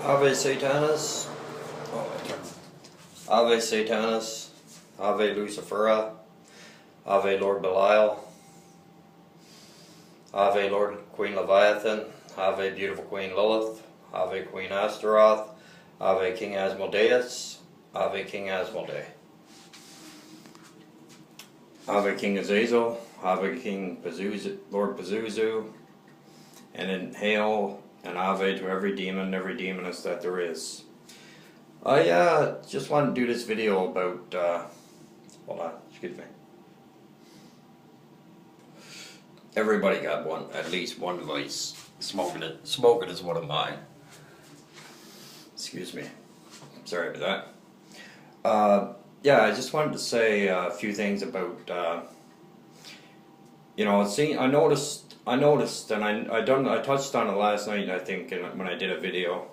Ave Satanis, Ave Satanis, Ave Lucifera, Ave Lord Belial, Ave Lord Queen Leviathan, Ave Beautiful Queen Lilith, Ave Queen Astaroth, Ave King Asmodeus, Ave King Asmodee, Ave King Azazel, Ave King Pazuzu, Lord Pazuzu, and inhale an Ave to every demon, every demoness that there is. I just wanted to do this video about, hold on, excuse me. Everybody got one, at least one vice. Smoking is one of mine. Excuse me. Sorry about that. Yeah, I just wanted to say a few things about, you know, I noticed, and I touched on it last night, I think, when I did a video.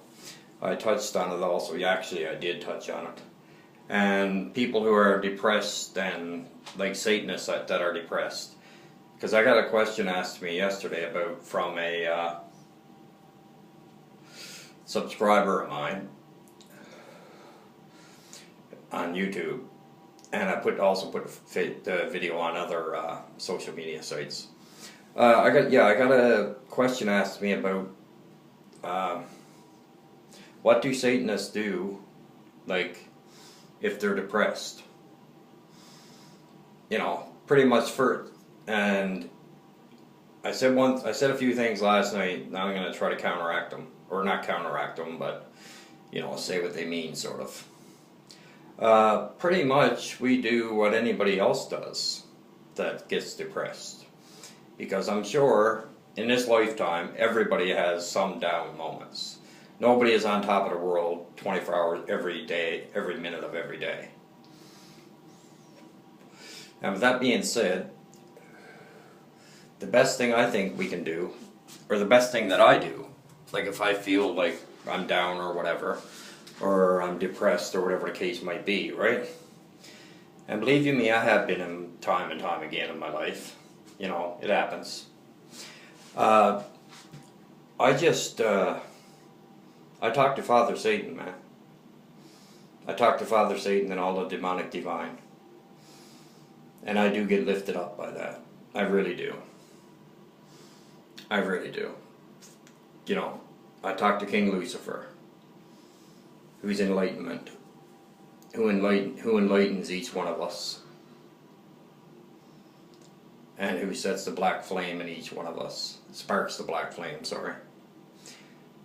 I touched on it also. Yeah, actually, I did touch on it. And people who are depressed, and like Satanists that are depressed. Because I got a question asked to me yesterday from a subscriber of mine on YouTube, and I also put the video on other social media sites. I got a question asked me about what do Satanists do, like, if they're depressed? You know, pretty much and I said a few things last night. Now I'm going to try to counteract them, or not counteract them, but you know, say what they mean, sort of. Pretty much, we do what anybody else does that gets depressed. Because I'm sure, in this lifetime, everybody has some down moments. Nobody is on top of the world 24 hours every day, every minute of every day. And with that being said, the best thing I think we can do, or the best thing that I do, like if I feel like I'm down or whatever, or I'm depressed or whatever the case might be, right? And believe you me, I have been in time and time again in my life. You know, it happens. I talk to Father Satan, man. I talk to Father Satan and all the demonic divine. And I do get lifted up by that. I really do. I really do. You know, I talk to King Lucifer, who's enlightenment, who enlightens each one of us, and who sets the black flame in each one of us, sparks the black flame, sorry.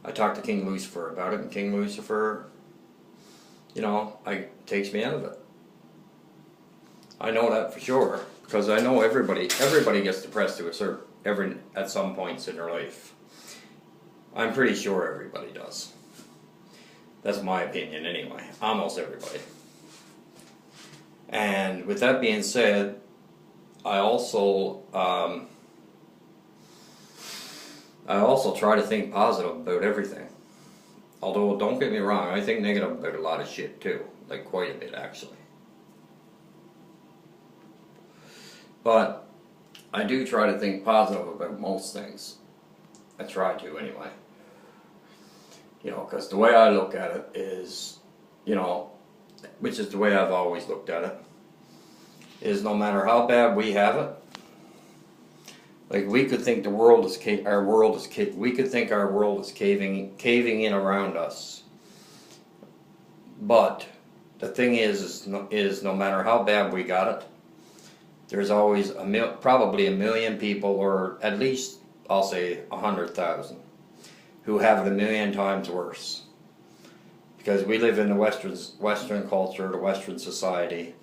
I talked to King Lucifer about it, and King Lucifer, you know, takes me out of it. I know that for sure, because I know everybody gets depressed to at some points in their life. I'm pretty sure everybody does. That's my opinion anyway, almost everybody. And with that being said, I also try to think positive about everything. Although, don't get me wrong, I think negative about a lot of shit too. Like, quite a bit, actually. But I do try to think positive about most things. I try to, anyway. You know, because the way I look at it is, you know, which is the way I've always looked at it, is no matter how bad we have it, like we could think our world is caving in around us. But the thing is no matter how bad we got it, there's always probably a million people, or at least I'll say 100,000, who have it a million times worse. Because we live in the Western culture, the Western society,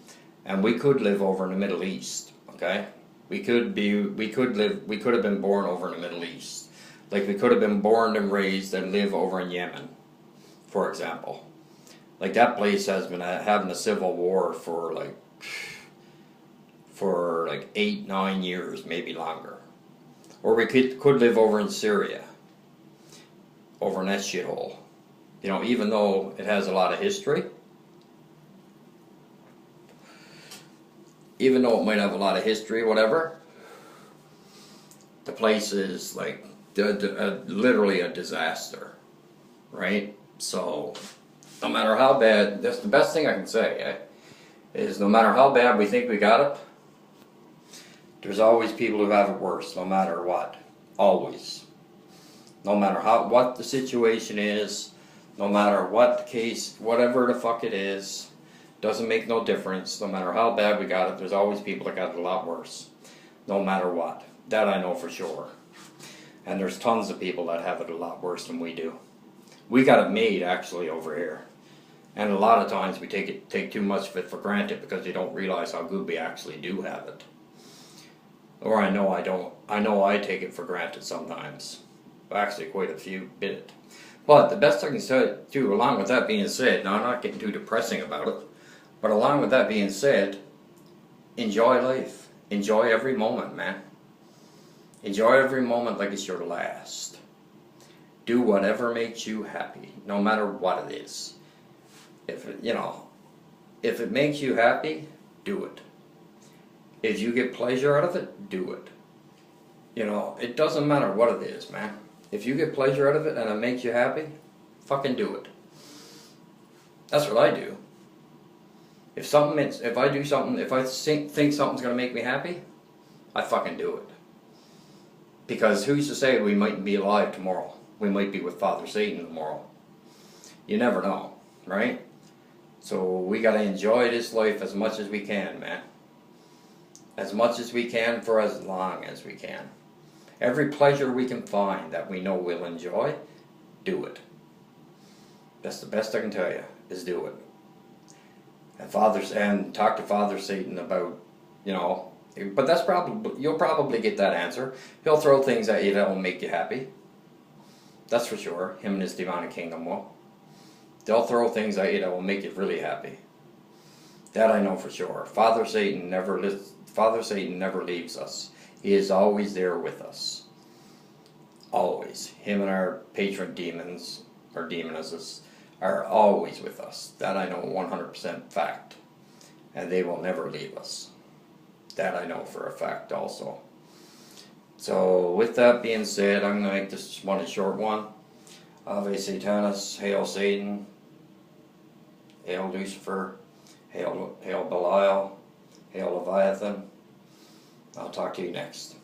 and we could live over in the Middle East. Okay. We could have been born over in the Middle East. Like, we could have been born and raised and live over in Yemen, for example. Like, that place has been having a civil war for like 8-9 years, maybe longer. Or we could live over in Syria, over in that shithole. You know, even though it has a lot of history, even though it might have a lot of history, whatever, the place is like literally a disaster, right? So, no matter how bad, that's the best thing I can say, is no matter how bad we think we got it, there's always people who have it worse, no matter what. Always. No matter what the situation is, no matter what the case, whatever the fuck it is, doesn't make no difference. No matter how bad we got it, there's always people that got it a lot worse. No matter what. That I know for sure. And there's tons of people that have it a lot worse than we do. We got it made, actually, over here. And a lot of times we take too much of it for granted because we don't realize how good we actually do have it. Or I know I don't. I know I take it for granted sometimes. Actually, quite a few bit. But the best I can say, too, along with that being said, now I'm not getting too depressing about it, but along with that being said, enjoy life. Enjoy every moment, man. Enjoy every moment like it's your last. Do whatever makes you happy, no matter what it is. If it makes you happy, do it. If you get pleasure out of it, do it. It doesn't matter what it is, man. If you get pleasure out of it and it makes you happy, fucking do it. That's what I do. If I do something, if I think something's gonna make me happy, I fucking do it. Because who's to say we mightn't be alive tomorrow? We might be with Father Satan tomorrow. You never know, right? So we gotta enjoy this life as much as we can, man. As much as we can for as long as we can. Every pleasure we can find that we know we'll enjoy, do it. That's the best I can tell you, is do it. And talk to Father Satan about, but that's you'll probably get that answer. He'll throw things at you that will make you happy. That's for sure. Him and his demonic kingdom will. They'll throw things at you that will make you really happy. That I know for sure. Father Satan never leaves us. He is always there with us. Always. Him and our patron demons, or demonesses, are always with us. That I know 100% fact. And they will never leave us. That I know for a fact also. So, with that being said, I'm going to make this one a short one. Ave Satanis, Hail Satan, Hail Lucifer, Hail Belial, Hail Leviathan. I'll talk to you next.